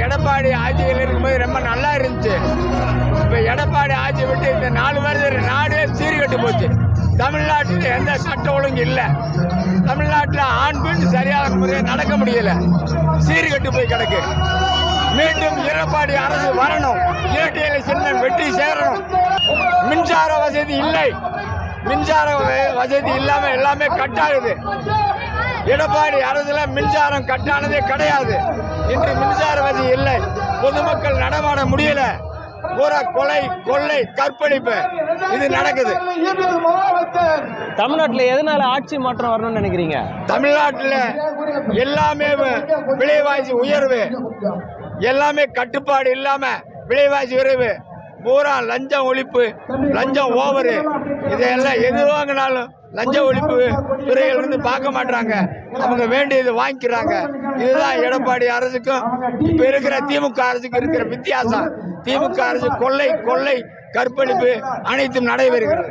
எடப்பாடி ஆட்சியில் இருக்கும்போது ரொம்ப நல்லா இருந்துச்சு. இப்போ எடப்பாடி ஆட்சி விட்டு இந்த 4 வருஷம் நாடே சீர்கட்டு போச்சு. தமிழ்நாட்டில் எந்த சட்ட ஒழுங்கு இல்லை. தமிழ்நாட்டில் ஆண் பெண் சரியான முறையில் நடக்க முடியல, சீர்கட்டு போய் கிடக்கு. மீண்டும் எடப்பாடி அரசு வரணும். இரட்டை சின்னம் வெற்றி சேரணும். மின்சார வசதி இல்லை. மின்சார வசதி இல்லாம எல்லாமே கட் ஆகுது. எடப்பாடி அரசுல மின்சாரம் கட்டானதே கிடையாது. இன்று மின்சார வசதி இல்லை. பொதுமக்கள் நடமாட முடியல. பூரா கொலை, கொள்ளை, கற்பழிப்பு இது நடக்குது. தமிழ்நாட்டில் எதனால ஆட்சி மாற்றம் வரணும்னு நினைக்கிறீங்க? தமிழ்நாட்டில் எல்லாமே விலைவாசி உயர்வு, எல்லாமே கட்டுப்பாடு இல்லாம விலைவாசி உயர்வு, பூரா லஞ்சம் ஒழிப்பு, லஞ்சம் ஓவரு. இதெல்லாம் எது வாங்கினாலும் லஞ்ச ஒழிப்பு துறைகள் இருந்து பார்க்க மாட்டாங்க. அவங்க வேண்டியது வாங்கிக்கிறாங்க. இதுதான் எடப்பாடி அரசுக்கும் இப்ப இருக்கிற திமுக அரசுக்கு இருக்கிற வித்தியாசம். திமுக அரசு கொள்ளை, கொள்ளை, கற்பழிப்பு அனைத்தும் நடைபெறுகிறது.